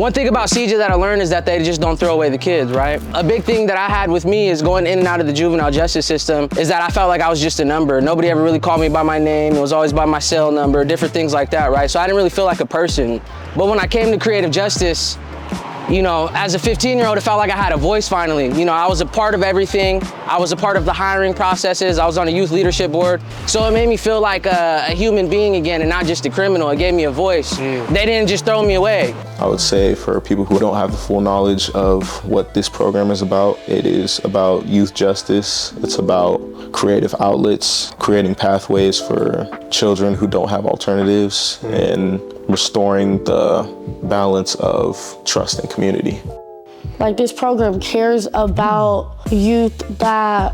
One thing about CJ that I learned is that they just don't throw away the kids, right? A big thing that I had with me is going in and out of the juvenile justice system is that I felt like I was just a number. Nobody ever really called me by my name. It was always by my cell number, different things like that, right? So I didn't really feel like a person. But when I came to creative justice, you know, as a 15-year-old, it felt like I had a voice finally. You know, I was a part of everything. I was a part of the hiring processes. I was on a youth leadership board. So it made me feel like a human being again and not just a criminal. It gave me a voice. They didn't just throw me away. I would say for people who don't have the full knowledge of what this program is about, it is about youth justice. It's about creative outlets, creating pathways for children who don't have alternatives, and restoring the balance of trust and community. Like, this program cares about youth that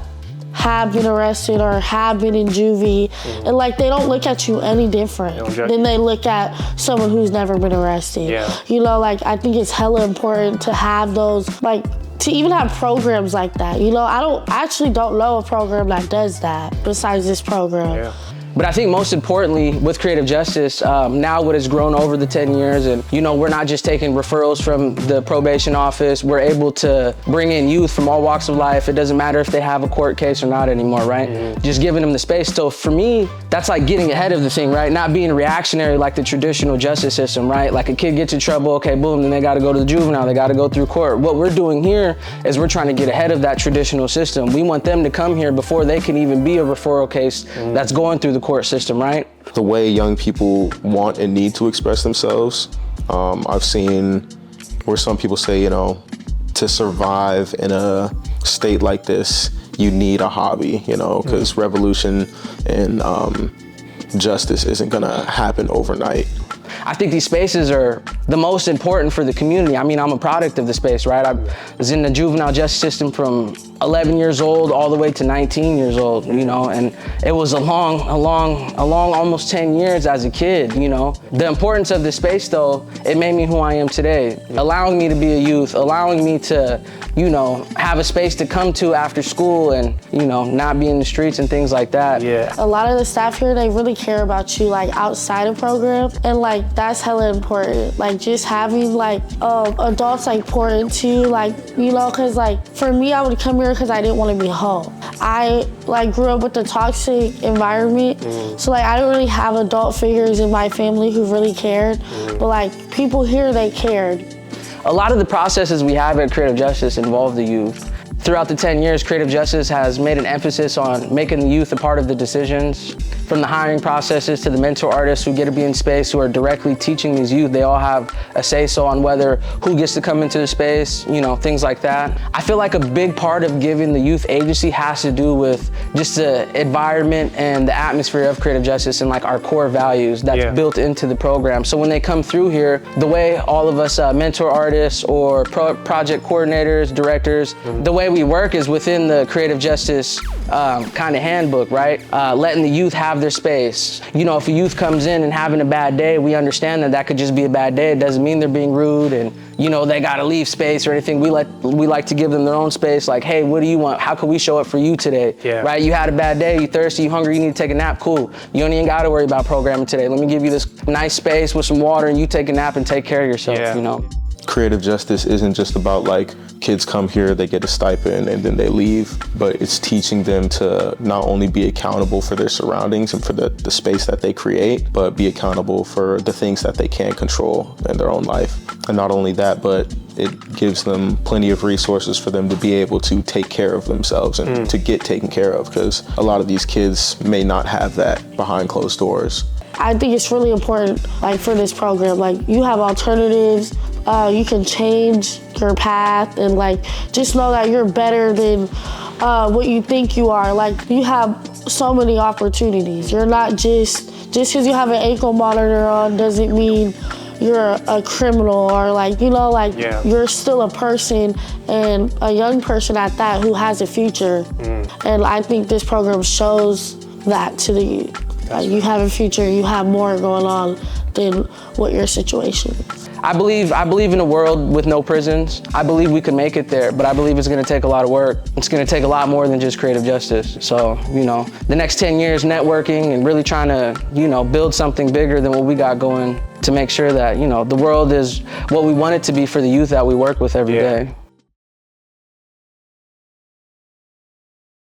have been arrested or have been in juvie, and like, they don't look at you any different than they look at someone who's never been arrested. You know, like, I think it's hella important to have those, like, to even have programs like that. You know, I actually don't know a program that does that besides this program. But I think most importantly, with creative justice, now what has grown over the 10 years, and you know, we're not just taking referrals from the probation office, we're able to bring in youth from all walks of life. It doesn't matter if they have a court case or not anymore, right? Just giving them the space. So for me, that's like getting ahead of the thing, right? Not being reactionary like the traditional justice system, right? Like, a kid gets in trouble, okay, boom, then they gotta go to the juvenile, they gotta go through court. What we're doing here is we're trying to get ahead of that traditional system. We want them to come here before they can even be a referral case that's going through the court system, right? The way young people want and need to express themselves, I've seen where some people say, you know, to survive in a state like this, you need a hobby, you know, because revolution and justice isn't gonna happen overnight. I think these spaces are the most important for the community. I mean, I'm a product of the space, right? I was in the juvenile justice system from 11 years old all the way to 19 years old, you know, and it was a long, almost 10 years as a kid, you know. The importance of the space, though, it made me who I am today, allowing me to be a youth, allowing me to, you know, have a space to come to after school and, you know, not be in the streets and things like that. A lot of the staff here, they really care about you, like, outside of program, and like, that's hella important. Like, just having like adults like pour into you, like, you know, cause like for me, I would come here because I didn't want to be home. I like grew up with a toxic environment, so like I didn't really have adult figures in my family who really cared, but like people here, they cared. A lot of the processes we have at Creative Justice involve the youth. Throughout the 10 years, Creative Justice has made an emphasis on making the youth a part of the decisions. From the hiring processes to the mentor artists who get to be in space, who are directly teaching these youth, they all have a say-so on whether who gets to come into the space, you know, things like that. I feel like a big part of giving the youth agency has to do with just the environment and the atmosphere of Creative Justice and like our core values that's built into the program. So when they come through here, the way all of us mentor artists or project coordinators, directors, the way we work is within the Creative Justice kind of handbook, right? Letting the youth have their space. You know, if a youth comes in and having a bad day, we understand that that could just be a bad day. It doesn't mean they're being rude and, you know, they gotta leave space or anything. We like to give them their own space. Like, hey, what do you want? How can we show up for you today? Right? You had a bad day, you thirsty, you hungry, you need to take a nap, cool. You don't even gotta worry about programming today. Let me give you this nice space with some water and you take a nap and take care of yourself, you know? Creative justice isn't just about like kids come here, they get a stipend and then they leave, but it's teaching them to not only be accountable for their surroundings and for the space that they create, but be accountable for the things that they can control in their own life. And not only that, but it gives them plenty of resources for them to be able to take care of themselves and to get taken care of, because a lot of these kids may not have that behind closed doors. I think it's really important, like, for this program, like, you have alternatives, you can change your path, and like, just know that you're better than what you think you are. Like, you have so many opportunities. You're not just because you have an ankle monitor on doesn't mean you're a criminal, or like, you know, like, you're still a person, and a young person at that, who has a future. And I think this program shows that to the youth. Like, you have a future, you have more going on than what your situation is. I believe in a world with no prisons. I believe we could make it there, but I believe it's gonna take a lot of work. It's gonna take a lot more than just creative justice. So, you know, the next 10 years networking and really trying to, you know, build something bigger than what we got going to make sure that, you know, the world is what we want it to be for the youth that we work with every day.